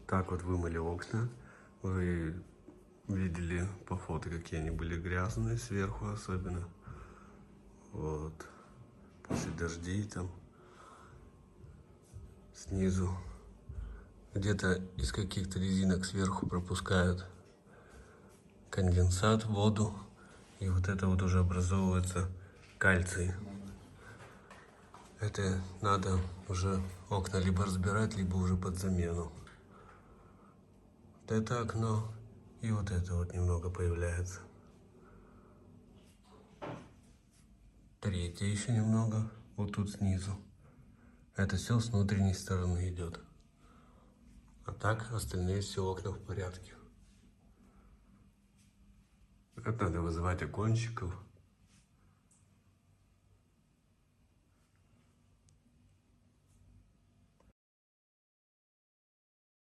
Так вот вымыли окна. Вы видели по фото, какие они были грязные, сверху особенно. Вот. После дождей там. Снизу. Где-то из каких-то резинок сверху пропускают конденсат, воду. И вот это вот уже образовывается кальций. Это надо уже окна либо разбирать, либо уже под замену. Вот это окно и вот это вот немного появляется. Третье еще немного, вот тут снизу. Это все с внутренней стороны идет. А так остальные все окна в порядке. Это надо вызывать оконщиков.